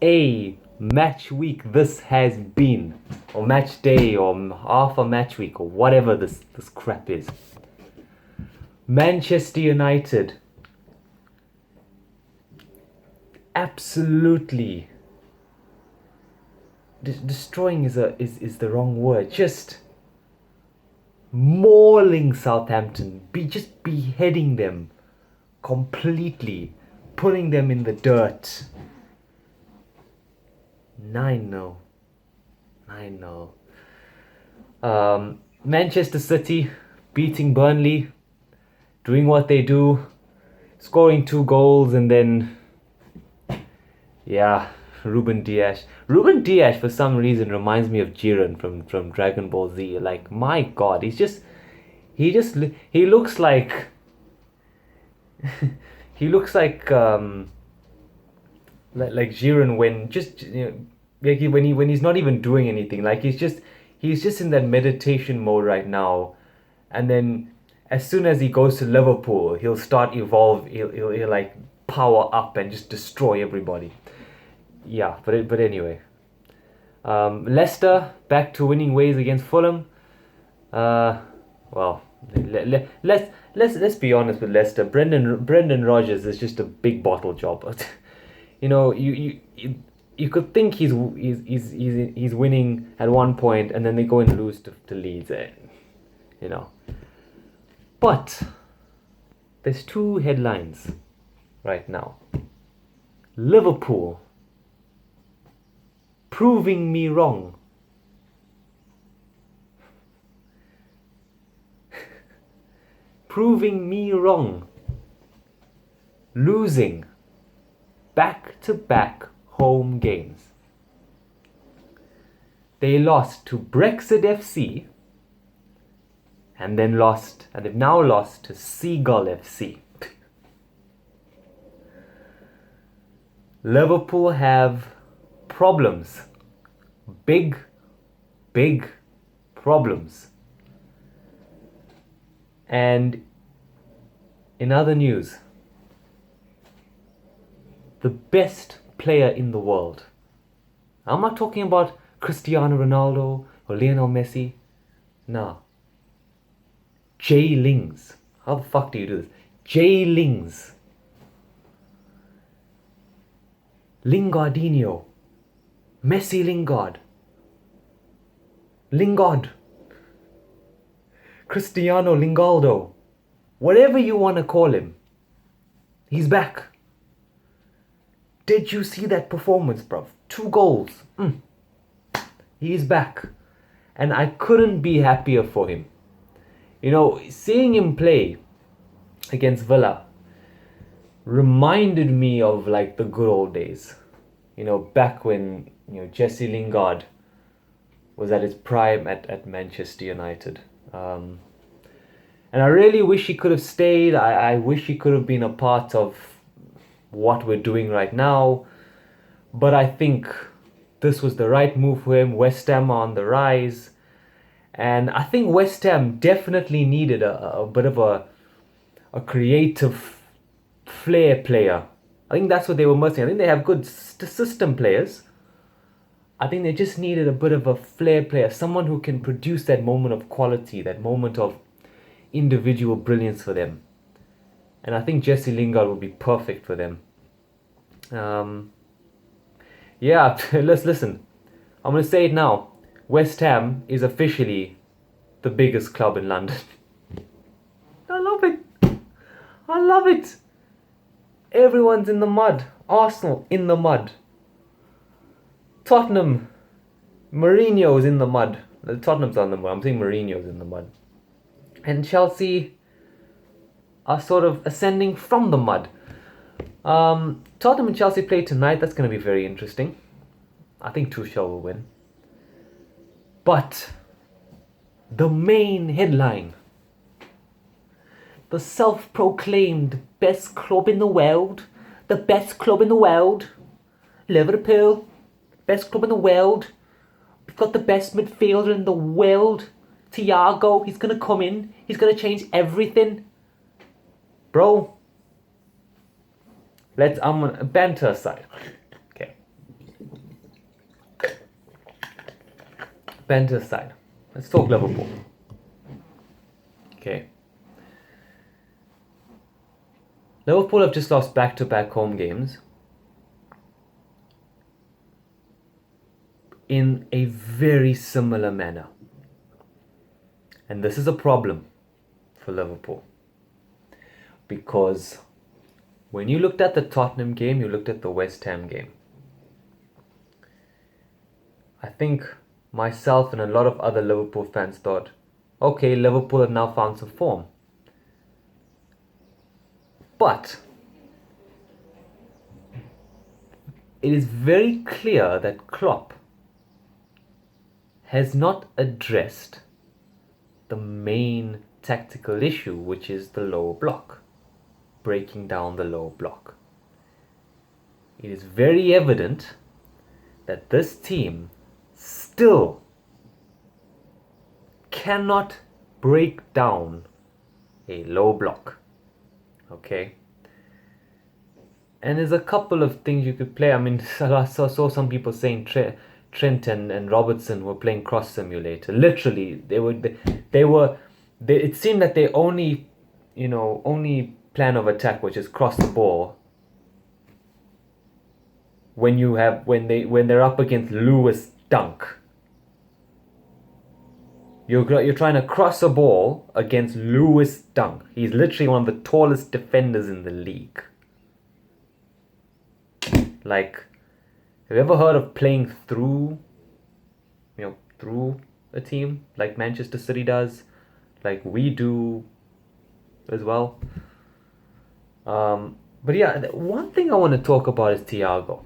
a match week this has been, or match day, or half a match week, or whatever this crap is. Manchester United absolutely destroying is the wrong word. Just mauling Southampton, just beheading them completely, putting them in the dirt. 9-0. 9-0. Manchester City beating Burnley, doing what they do, scoring 2 goals, and then, yeah, Ruben Dias. Ruben Dias, for some reason, reminds me of Jiren from Dragon Ball Z. Like, my God, he looks like, he looks like Jiren when just when he's not even doing anything. Like he's just in that meditation mode right now, and then as soon as he goes to Liverpool, he'll start evolve. He'll like power up and just destroy everybody. Yeah, but anyway, Leicester back to winning ways against Fulham. Well, let's be honest with Leicester. Brendan Rodgers is just a big bottle job. You know, you could think he's winning at one point, and then they go and lose to Leeds. You know, but there's 2 headlines right now. Liverpool proving me wrong. Proving me wrong. Losing back-to-back home games. They lost to Brexit FC and they've now lost to Seagull FC. Liverpool have problems. Big problems. And in other news, the best player in the world, I'm not talking about Cristiano Ronaldo or Lionel Messi. No. Jay Lings. How the fuck do you do this? Jay Lings. Lingardinho. Messi Lingard. Lingard. Cristiano Lingaldo. Whatever you want to call him. He's back. Did you see that performance, bruv? 2 goals. He's back. And I couldn't be happier for him. You know, seeing him play against Villa reminded me of like the good old days. You know, back when, Jesse Lingard was at his prime at Manchester United. And I really wish he could have stayed. I wish he could have been a part of what we're doing right now. But I think this was the right move for him. West Ham are on the rise. And I think West Ham definitely needed a bit of a creative flair player. I think that's what they were missing. I think they have good system players. I think they just needed a bit of a flair player. Someone who can produce that moment of quality, that moment of individual brilliance for them. And I think Jesse Lingard would be perfect for them. Yeah, let's listen. I'm going to say it now. West Ham is officially the biggest club in London. I love it. I love it. Everyone's in the mud. Arsenal in the mud. Tottenham. Mourinho's in the mud. Tottenham's on the mud. I'm saying Mourinho's in the mud. And Chelsea are sort of ascending from the mud. Tottenham and Chelsea play tonight. That's going to be very interesting. I think Tuchel will win. But the main headline, the self-proclaimed best club in the world, the best club in the world, Liverpool, best club in the world. We've got the best midfielder in the world, Thiago. He's going to come in. He's going to change everything. Bro, I'm going to banter aside. Okay. banter aside, let's talk Liverpool. Okay. Liverpool have just lost back-to-back home games in a very similar manner. And this is a problem for Liverpool. Because when you looked at the Tottenham game, you looked at the West Ham game. I think myself and a lot of other Liverpool fans thought, okay, Liverpool have now found some form. But it is very clear that Klopp has not addressed the main tactical issue, which is the low block, breaking down the low block. It is very evident that this team still cannot break down a low block. Okay? And there's a couple of things you could play. I mean, I saw some people saying Trent and Robertson were playing cross simulator. Literally, it seemed that they only plan of attack, which is cross the ball, when they're up against Lewis Dunk. You're trying to cross a ball against Lewis Dunk. He's literally one of the tallest defenders in the league. Like, have you ever heard of playing through a team like Manchester City does, like we do as well? But yeah, one thing I want to talk about is Thiago.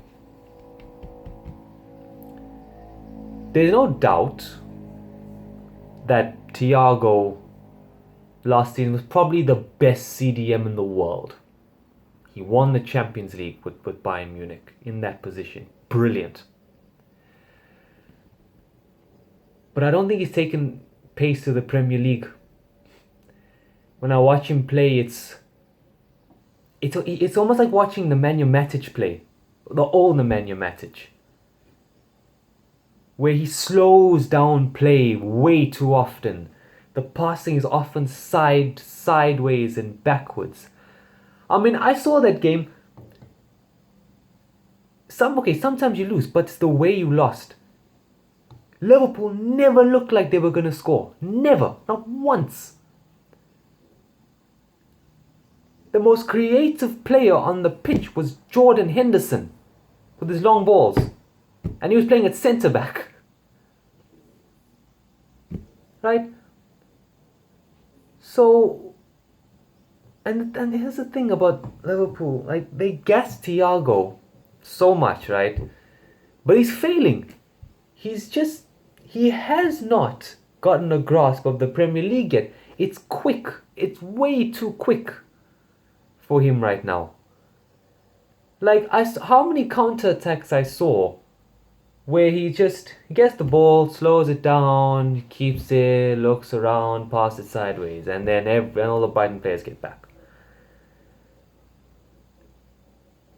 There's no doubt that Thiago last season was probably the best CDM in the world. He won the Champions League with Bayern Munich in that position. Brilliant. But I don't think he's taken pace to the Premier League. When I watch him play, it's almost like watching Nemanja Matic play. The old Nemanja Matic. Where he slows down play way too often. The passing is often sideways and backwards. I mean, I saw that game. Sometimes you lose, but it's the way you lost. Liverpool never looked like they were going to score. Never. Not once. The most creative player on the pitch was Jordan Henderson with his long balls. And he was playing at centre back. Right? So, and here's the thing about Liverpool. Like, they gas Thiago so much, right? But he's failing. He has not gotten a grasp of the Premier League yet. It's quick. It's way too quick for him right now. Like, how many counter-attacks I saw where he gets the ball, slows it down, keeps it, looks around, passes it sideways, and then all the Brighton players get back.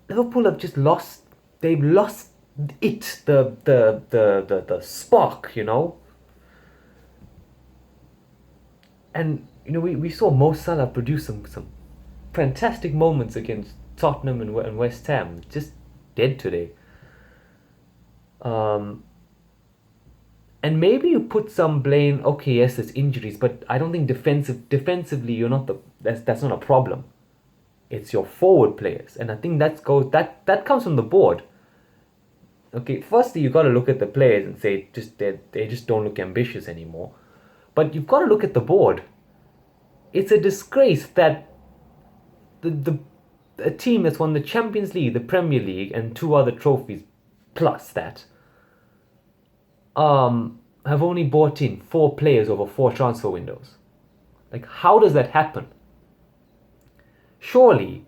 Liverpool have just lost. They've lost it, the spark, you know. And we saw Mo Salah produce some fantastic moments against Tottenham and West Ham. Just dead today. And maybe you put some blame. Okay, yes, there's injuries, but I don't think defensively you're not that's not a problem. It's your forward players, and I think that comes from the board. Okay, firstly you got to look at the players and say they just don't look ambitious anymore. But you've got to look at the board. It's a disgrace that a team that's won the Champions League, the Premier League, and 2 other trophies plus that have only bought in 4 players over 4 transfer windows. Like, how does that happen? Surely,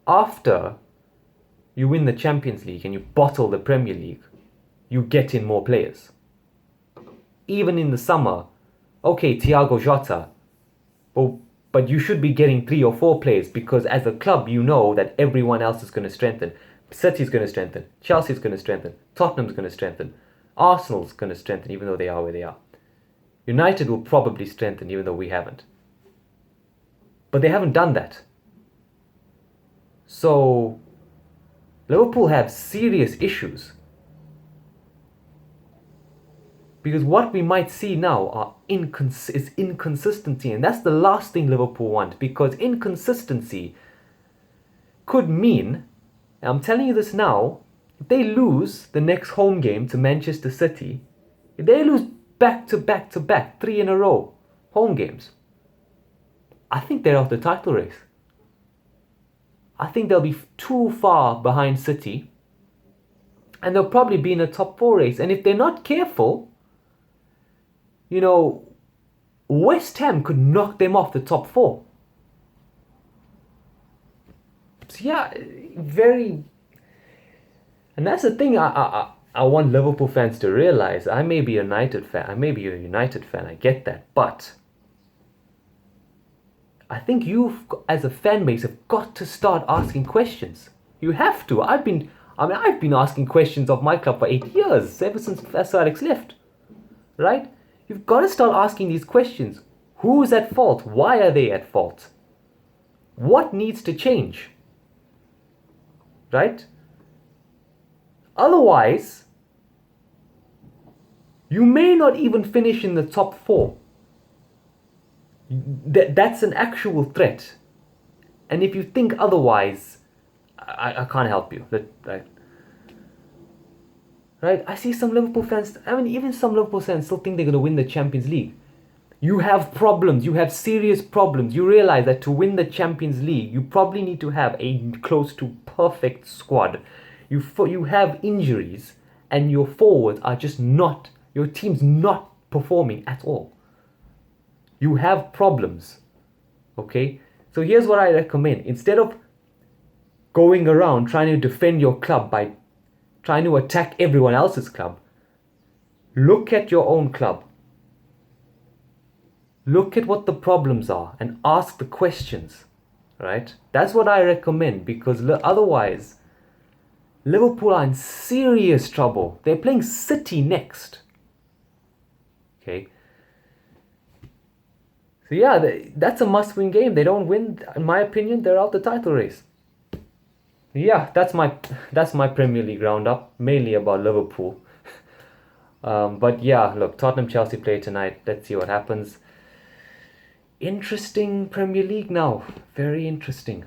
after you win the Champions League and you bottle the Premier League, you get in more players. Even in the summer, okay, Thiago Jota, but you should be getting 3 or 4 players, because as a club you know that everyone else is going to strengthen. City's going to strengthen, Chelsea's going to strengthen, Tottenham's going to strengthen. Arsenal's going to strengthen even though they are where they are. United will probably strengthen even though we haven't. But they haven't done that. So Liverpool have serious issues. Because what we might see now is inconsistency. And that's the last thing Liverpool want. Because inconsistency could mean, and I'm telling you this now, if they lose the next home game to Manchester City, if they lose back to back to back, 3 in a row, home games, I think they're off the title race. I think they'll be too far behind City. And they'll probably be in a top 4 race. And if they're not careful, you know, West Ham could knock them off the top 4. So yeah, very... And that's the thing I want Liverpool fans to realize. I may be a United fan. I may be a United fan. I get that. But I think you've, as a fan base, have got to start asking questions. You have to. I've been asking questions of my club for 8 years, ever since Sir Alex left. Right? You've got to start asking these questions. Who's at fault? Why are they at fault? What needs to change? Right? Otherwise, you may not even finish in the top 4. That's an actual threat. And if you think otherwise, I can't help you. Right? I see some Liverpool fans, even some Liverpool fans still think they're going to win the Champions League. You have problems. You have serious problems. You realize that to win the Champions League, you probably need to have a close to perfect squad. You have injuries, and your forwards are just not, your team's not performing at all. You have problems. Okay? So here's what I recommend. Instead of going around trying to defend your club by trying to attack everyone else's club, look at your own club. Look at what the problems are and ask the questions. Right? That's what I recommend, because otherwise, Liverpool are in serious trouble. They're playing City next. Okay? So yeah, that's a must-win game. They don't win, in my opinion, they're out the title race. Yeah, that's my Premier League roundup, mainly about Liverpool. But yeah, look, Tottenham-Chelsea play tonight. Let's see what happens. Interesting Premier League now. Very interesting.